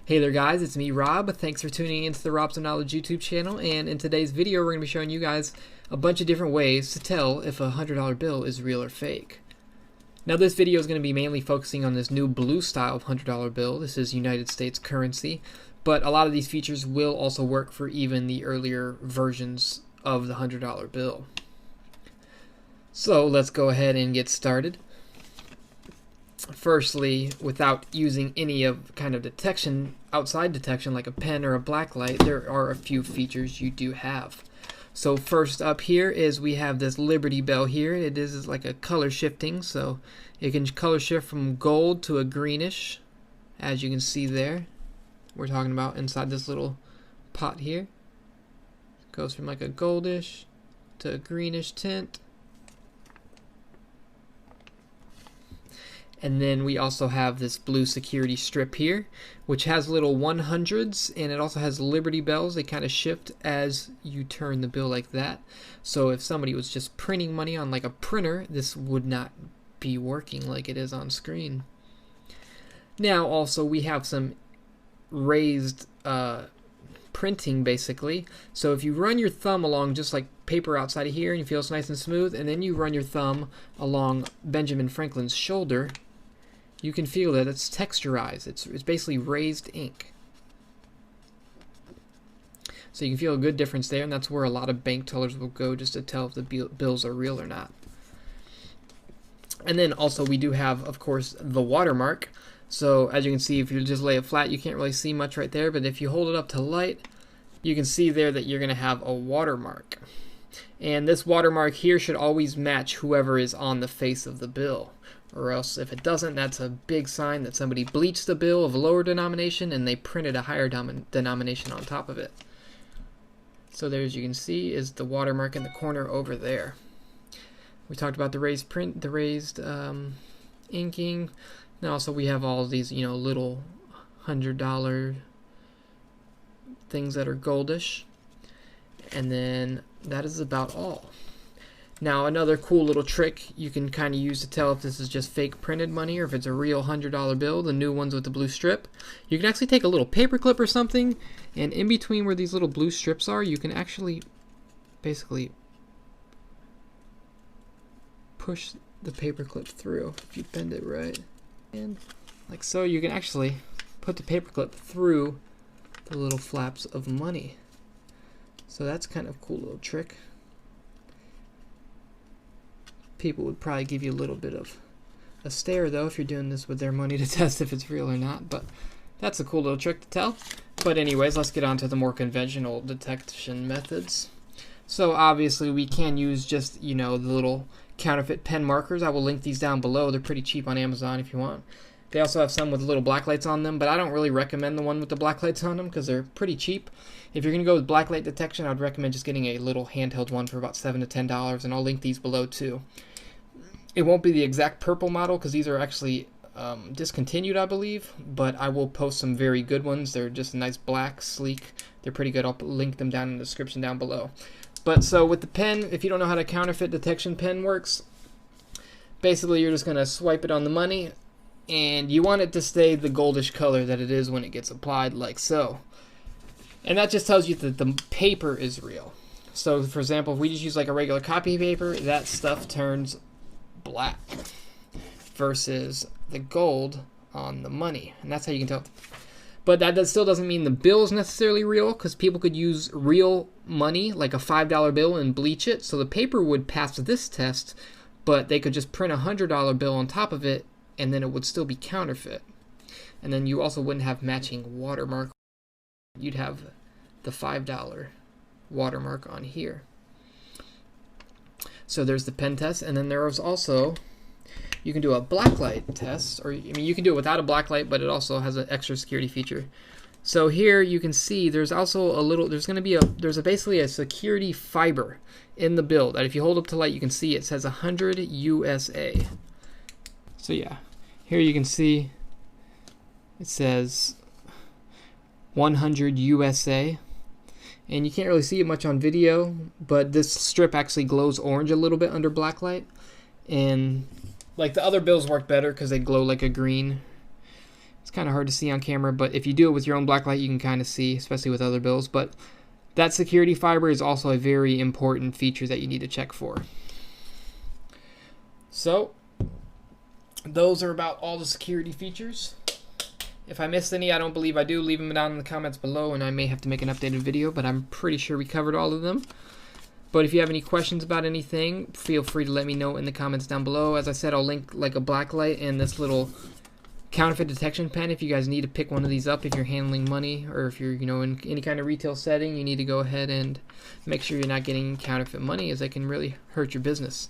Hey there guys, it's me Rob. Thanks for tuning into the Robs of Knowledge YouTube channel, and in today's video we're going to be showing you guys a bunch of different ways to tell if a $100 bill is real or fake. Now this video is going to be mainly focusing on this new blue style of $100 bill. This is United States currency, but a lot of these features will also work for even the earlier versions of the $100 bill. So let's go ahead and get started. Firstly, without using any of kind of detection, outside detection like a pen or a black light, there are a few features you do have. So first up here is we have this Liberty Bell here. It is like a color shifting, so it can color shift from gold to a greenish, as you can see there. We're talking about inside this little pot here. It goes from like a goldish to a greenish tint. And then we also have this blue security strip here, which has little 100s, and it also has Liberty Bells. They kind of shift as you turn the bill like that. So if somebody was just printing money on like a printer, this would not be working like it is on screen. Now also we have some raised printing basically. So if you run your thumb along just like paper outside of here and you feel it's nice and smooth, and then you run your thumb along Benjamin Franklin's shoulder, you can feel that it's texturized. It's basically raised ink. So you can feel a good difference there, and that's where a lot of bank tellers will go just to tell if the bills are real or not. And then also we do have, of course, the watermark. So as you can see, if you just lay it flat, you can't really see much right there, but if you hold it up to light, you can see there that you're going to have a watermark. And this watermark here should always match whoever is on the face of the bill. Or else if it doesn't, that's a big sign that somebody bleached the bill of a lower denomination and they printed a higher denomination on top of it. So there, as you can see, is the watermark in the corner over there. We talked about the raised print, the raised inking. Now also we have all these, little $100 things that are goldish. And then that is about all. Now another cool little trick you can kind of use to tell if this is just fake printed money or if it's a real $100 bill, the new ones with the blue strip. You can actually take a little paper clip or something, and in between where these little blue strips are, you can actually basically push the paper clip through if you bend it right. And like so, you can actually put the paper clip through the little flaps of money. So that's kind of a cool little trick. People would probably give you a little bit of a stare though if you're doing this with their money to test if it's real or not, but that's a cool little trick to tell. But anyways, let's get on to the more conventional detection methods. So obviously we can use just, the little counterfeit pen markers. I will link these down below. They're pretty cheap on Amazon if you want. They also have some with little black lights on them, but I don't really recommend the one with the black lights on them because they're pretty cheap. If you're going to go with black light detection, I'd recommend just getting a little handheld one for about $7 to $10, and I'll link these below too. It won't be the exact purple model because these are actually discontinued, I believe, but I will post some very good ones. They're just nice black, sleek. They're pretty good. I'll link them down in the description down below. But so with the pen, if you don't know how the counterfeit detection pen works, basically you're just going to swipe it on the money, and you want it to stay the goldish color that it is when it gets applied, like so. And that just tells you that the paper is real. So for example, if we just use like a regular copy paper, that stuff turns black versus the gold on the money, and that's how you can tell. But that still doesn't mean the bill is necessarily real, because people could use real money like a $5 bill and bleach it, so the paper would pass this test, but they could just print a $100 bill on top of it and then it would still be counterfeit. And then you also wouldn't have matching watermark. You'd have the $5 watermark on here. So there's the pen test, and then there is also, you can do a black light test, or you can do it without a black light, but it also has an extra security feature. So here you can see there's also a little, there's basically a security fiber in the bill that if you hold up to light, you can see it says 100 USA. So yeah, here you can see it says 100 USA. And you can't really see it much on video, but this strip actually glows orange a little bit under black light. And like the other bills work better because they glow like a green. It's kind of hard to see on camera, but if you do it with your own black light, you can kind of see, especially with other bills. But that security fiber is also a very important feature that you need to check for. So those are about all the security features. If I missed any, I don't believe I do, leave them down in the comments below, and I may have to make an updated video, but I'm pretty sure we covered all of them. But if you have any questions about anything, feel free to let me know in the comments down below. As I said, I'll link like a black light and this little counterfeit detection pen if you guys need to pick one of these up if you're handling money, or if you're, in any kind of retail setting, you need to go ahead and make sure you're not getting counterfeit money, as they can really hurt your business.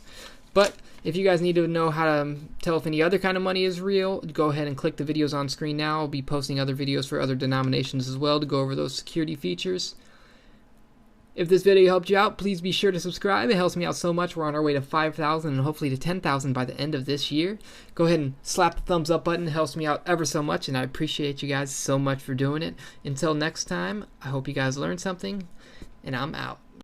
But if you guys need to know how to tell if any other kind of money is real, go ahead and click the videos on screen now. I'll be posting other videos for other denominations as well to go over those security features. If this video helped you out, please be sure to subscribe. It helps me out so much. We're on our way to 5,000 and hopefully to 10,000 by the end of this year. Go ahead and slap the thumbs up button. It helps me out ever so much, and I appreciate you guys so much for doing it. Until next time, I hope you guys learned something, and I'm out.